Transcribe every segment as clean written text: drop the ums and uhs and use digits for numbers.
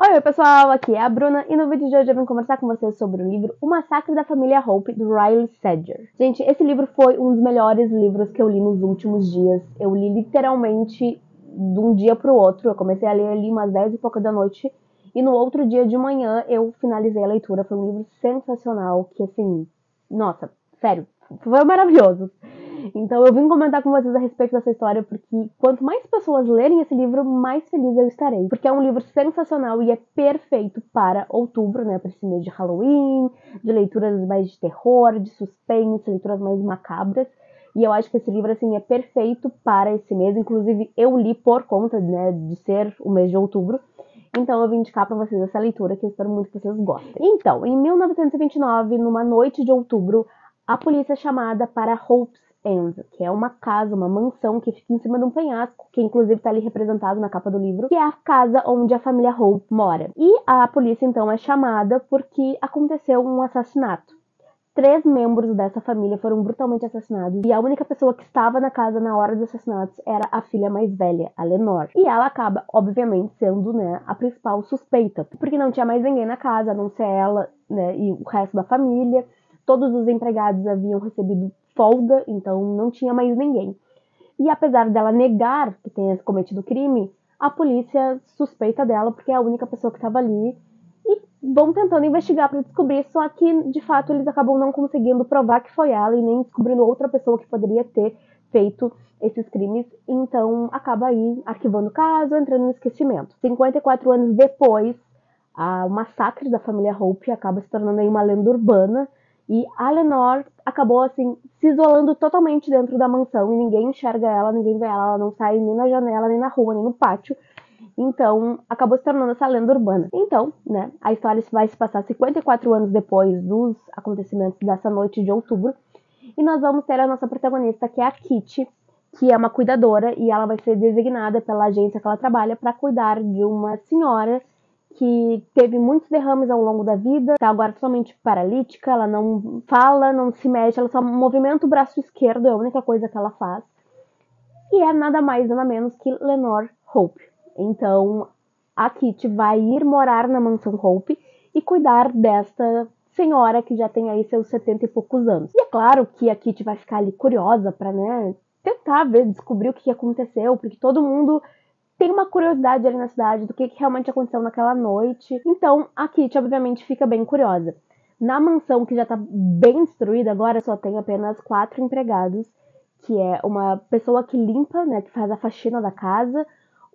Oi pessoal, aqui é a Bruna e no vídeo de hoje eu vim conversar com vocês sobre o livro O Massacre da Família Hope, do Riley Sager. Gente, esse livro foi um dos melhores livros que eu li nos últimos dias. Eu li literalmente de um dia pro outro. Eu comecei a ler ali umas 10 e pouca da noite e no outro dia de manhã eu finalizei a leitura. Foi um livro sensacional que, assim, nossa, sério, foi maravilhoso. Então eu vim comentar com vocês a respeito dessa história porque quanto mais pessoas lerem esse livro, mais feliz eu estarei. Porque é um livro sensacional e é perfeito para outubro, né? Para esse mês de Halloween, de leituras mais de terror, de suspense, leituras mais macabras. E eu acho que esse livro, assim, é perfeito para esse mês. Inclusive, eu li por conta, né, de ser o mês de outubro. Então eu vim indicar para vocês essa leitura, que eu espero muito que vocês gostem. Então, em 1929, numa noite de outubro, a polícia é chamada para Hope's End, que é uma casa, uma mansão que fica em cima de um penhasco, que inclusive está ali representado na capa do livro, que é a casa onde a família Hope mora. E a polícia então é chamada porque aconteceu um assassinato. 3 membros dessa família foram brutalmente assassinados e a única pessoa que estava na casa na hora dos assassinatos era a filha mais velha, a Lenore. E ela acaba, obviamente, sendo, né, a principal suspeita, porque não tinha mais ninguém na casa, a não ser ela, né, e o resto da família. Todos os empregados haviam recebido folga, então não tinha mais ninguém. E apesar dela negar que tenha cometido o crime, a polícia suspeita dela porque é a única pessoa que estava ali e vão tentando investigar para descobrir, só que de fato eles acabam não conseguindo provar que foi ela e nem descobrindo outra pessoa que poderia ter feito esses crimes, então acaba aí arquivando o caso, entrando no esquecimento. 54 anos depois, o massacre da família Hope acaba se tornando aí uma lenda urbana e a Lenore acabou, assim, se isolando totalmente dentro da mansão e ninguém enxerga ela, ninguém vê ela, ela não sai nem na janela, nem na rua, nem no pátio. Então, acabou se tornando essa lenda urbana. Então, né, a história vai se passar 54 anos depois dos acontecimentos dessa noite de outubro. E nós vamos ter a nossa protagonista, que é a Kitty, que é uma cuidadora e ela vai ser designada pela agência que ela trabalha para cuidar de uma senhora que teve muitos derrames ao longo da vida, está agora totalmente paralítica, ela não fala, não se mexe, ela só movimenta o braço esquerdo, é a única coisa que ela faz. E é nada mais, nada menos que Lenore Hope. Então, a Kitty vai ir morar na mansão Hope e cuidar desta senhora que já tem aí seus 70 e poucos anos. E é claro que a Kitty vai ficar ali curiosa para, né, tentar ver, descobrir o que aconteceu, porque todo mundo tem uma curiosidade ali na cidade do que realmente aconteceu naquela noite. Então, a Kitty, obviamente, fica bem curiosa. Na mansão, que já tá bem destruída agora, só tem apenas 4 empregados, que é uma pessoa que limpa, né, que faz a faxina da casa,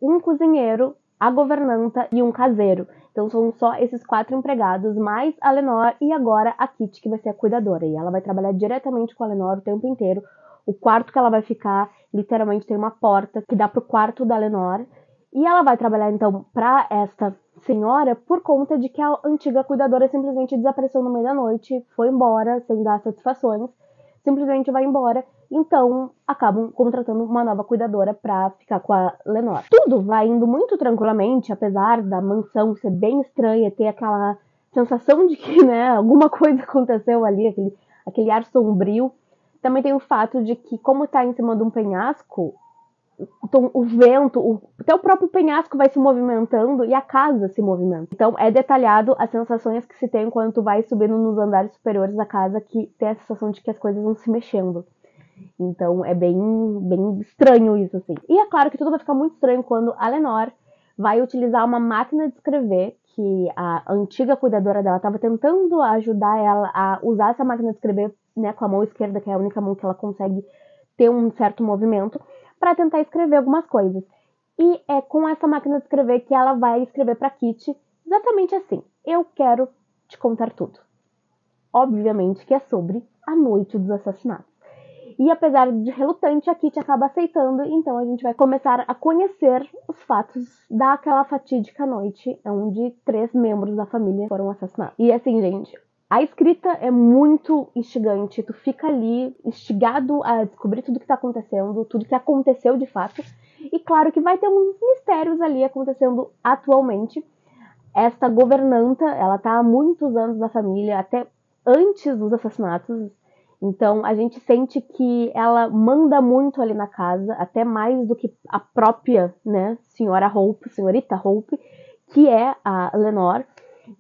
um cozinheiro, a governanta e um caseiro. Então são só esses 4 empregados, mais a Lenore e agora a Kitty, que vai ser a cuidadora. E ela vai trabalhar diretamente com a Lenore o tempo inteiro. O quarto que ela vai ficar, literalmente tem uma porta que dá pro quarto da Lenore. E ela vai trabalhar, então, para esta senhora por conta de que a antiga cuidadora simplesmente desapareceu no meio da noite, foi embora sem dar satisfações, simplesmente vai embora. Então, acabam contratando uma nova cuidadora para ficar com a Lenore. Tudo vai indo muito tranquilamente, apesar da mansão ser bem estranha, ter aquela sensação de que, né, alguma coisa aconteceu ali, aquele ar sombrio. Também tem o fato de que, como está em cima de um penhasco, então, o vento, até o próprio penhasco vai se movimentando e a casa se movimenta. Então, é detalhado as sensações que se tem quando tu vai subindo nos andares superiores da casa, que tem a sensação de que as coisas vão se mexendo. Então, é bem estranho isso, assim. E é claro que tudo vai ficar muito estranho quando a Lenore vai utilizar uma máquina de escrever, que a antiga cuidadora dela estava tentando ajudar ela a usar essa máquina de escrever, né, com a mão esquerda, que é a única mão que ela consegue ter um certo movimento, para tentar escrever algumas coisas. E é com essa máquina de escrever que ela vai escrever para Kitty exatamente assim: eu quero te contar tudo. Obviamente que é sobre a noite dos assassinatos. E apesar de relutante, a Kitty acaba aceitando, então a gente vai começar a conhecer os fatos daquela fatídica noite onde 3 membros da família foram assassinados. E assim, gente, a escrita é muito instigante, tu fica ali instigado a descobrir tudo que tá acontecendo, tudo que aconteceu de fato. E claro que vai ter uns mistérios ali acontecendo atualmente. Esta governanta, ela tá há muitos anos na família, até antes dos assassinatos. Então a gente sente que ela manda muito ali na casa, até mais do que a própria, né, senhorita Hope, que é a Lenore.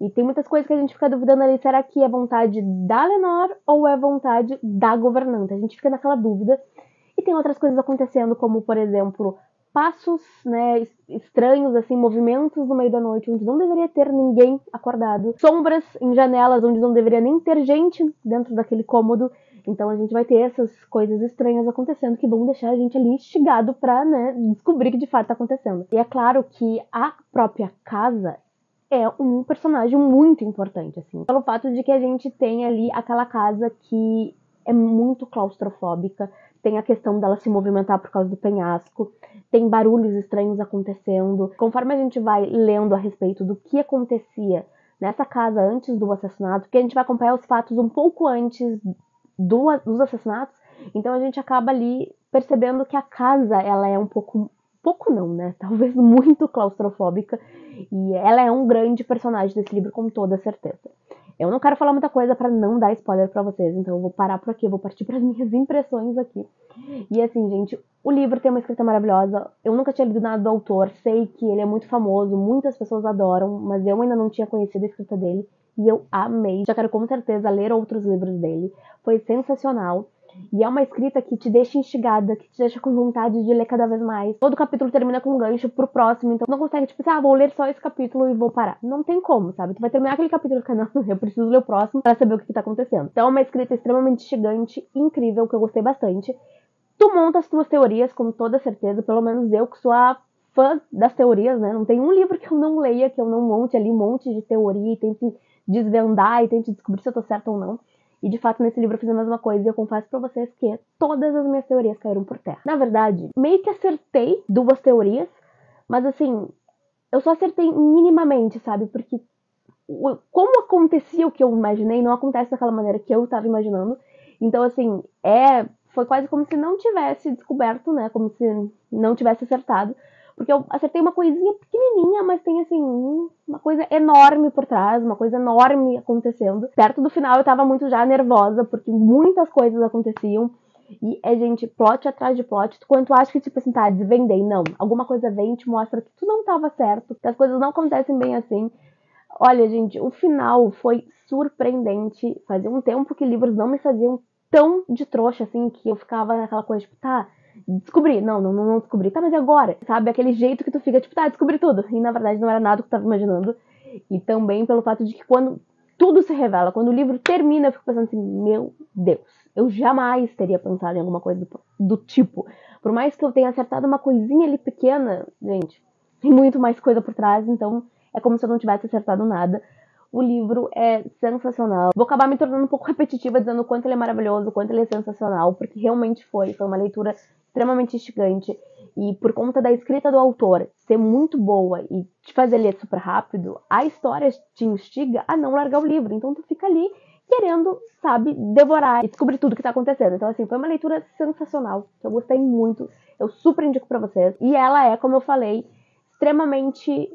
E tem muitas coisas que a gente fica duvidando ali, será que é vontade da Lenore ou é vontade da governanta? A gente fica naquela dúvida. E tem outras coisas acontecendo, como, por exemplo, passos, né, estranhos, assim, movimentos no meio da noite, onde não deveria ter ninguém acordado. Sombras em janelas, onde não deveria nem ter gente dentro daquele cômodo. Então a gente vai ter essas coisas estranhas acontecendo que vão deixar a gente ali instigado pra, né, descobrir que de fato tá acontecendo. E é claro que a própria casa é um personagem muito importante, assim, pelo fato de que a gente tem ali aquela casa que é muito claustrofóbica, tem a questão dela se movimentar por causa do penhasco, tem barulhos estranhos acontecendo. Conforme a gente vai lendo a respeito do que acontecia nessa casa antes do assassinato, porque a gente vai acompanhar os fatos um pouco antes dos assassinatos, então a gente acaba ali percebendo que a casa, ela é um pouco não, né? Talvez muito claustrofóbica. E ela é um grande personagem desse livro, com toda certeza. Eu não quero falar muita coisa pra não dar spoiler pra vocês, então eu vou parar por aqui, eu vou partir pras minhas impressões aqui. E assim, gente, o livro tem uma escrita maravilhosa. Eu nunca tinha lido nada do autor, sei que ele é muito famoso, muitas pessoas adoram, mas eu ainda não tinha conhecido a escrita dele. E eu amei. Já quero com certeza ler outros livros dele. Foi sensacional. E é uma escrita que te deixa instigada, que te deixa com vontade de ler cada vez mais. Todo capítulo termina com um gancho pro próximo, então não consegue, tipo assim, vou ler só esse capítulo e vou parar. Não tem como, sabe? Tu vai terminar aquele capítulo e ficar, não, eu preciso ler o próximo pra saber o que tá acontecendo. Então é uma escrita extremamente instigante, incrível, que eu gostei bastante. Tu monta as tuas teorias, com toda certeza, pelo menos eu que sou a fã das teorias, né? Não tem um livro que eu não leia, que eu não monte ali um monte de teoria e tente desvendar e tente descobrir se eu tô certa ou não. E de fato nesse livro eu fiz a mesma coisa e eu confesso pra vocês que todas as minhas teorias caíram por terra. Na verdade, meio que acertei 2 teorias, mas assim, eu só acertei minimamente, sabe? Porque como acontecia o que eu imaginei, não acontece daquela maneira que eu estava imaginando. Então assim, foi quase como se não tivesse descoberto, né? Como se não tivesse acertado. Porque eu acertei uma coisinha pequenininha, mas tem, assim, uma coisa enorme por trás, uma coisa enorme acontecendo. Perto do final eu tava muito já nervosa, porque muitas coisas aconteciam. E gente, plot atrás de plot. Quando tu acha que, tipo assim, tá, desvendei, não. Alguma coisa vem e te mostra que tu não tava certo, que as coisas não acontecem bem assim. Olha, gente, o final foi surpreendente. Fazia um tempo que livros não me faziam tão de trouxa, assim, que eu ficava naquela coisa, tipo, tá, descobri. Não descobri. Tá, mas e agora? Sabe, aquele jeito que tu fica, tipo, tá, descobri tudo. E na verdade não era nada que tu tava imaginando. E também pelo fato de que quando tudo se revela, quando o livro termina, eu fico pensando assim, meu Deus, eu jamais teria pensado em alguma coisa do tipo. Por mais que eu tenha acertado uma coisinha ali pequena, gente, tem muito mais coisa por trás, então é como se eu não tivesse acertado nada. O livro é sensacional. Vou acabar me tornando um pouco repetitiva, dizendo o quanto ele é maravilhoso, o quanto ele é sensacional, porque realmente foi uma leitura extremamente instigante. E por conta da escrita do autor ser muito boa e te fazer ler super rápido, a história te instiga a não largar o livro. Então tu fica ali querendo, sabe, devorar e descobrir tudo que tá acontecendo. Então, assim, foi uma leitura sensacional, que eu gostei muito. Eu super indico pra vocês. E ela é, como eu falei, extremamente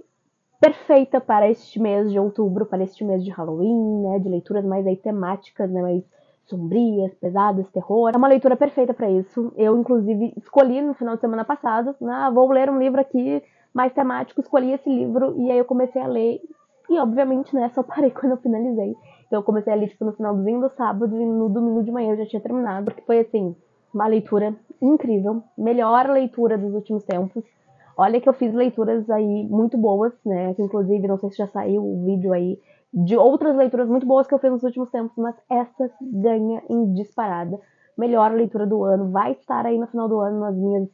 perfeita para este mês de outubro, para este mês de Halloween, né, de leituras mais aí temáticas, né, mais sombrias, pesadas, terror. É uma leitura perfeita para isso. Eu, inclusive, escolhi no final de semana passado, vou ler um livro aqui mais temático, escolhi esse livro e aí eu comecei a ler e, obviamente, né, só parei quando eu finalizei. Então eu comecei a ler, tipo, no finalzinho do sábado e no domingo de manhã eu já tinha terminado, porque foi, assim, uma leitura incrível, melhor leitura dos últimos tempos. Olha que eu fiz leituras aí muito boas, né? Que inclusive, não sei se já saiu o vídeo aí de outras leituras muito boas que eu fiz nos últimos tempos, mas essa ganha em disparada. Melhor leitura do ano. Vai estar aí no final do ano nas minhas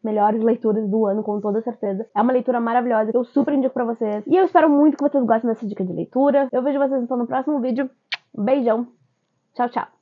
melhores leituras do ano, com toda certeza. É uma leitura maravilhosa que eu super indico pra vocês. E eu espero muito que vocês gostem dessa dica de leitura. Eu vejo vocês então no próximo vídeo. Beijão. Tchau, tchau.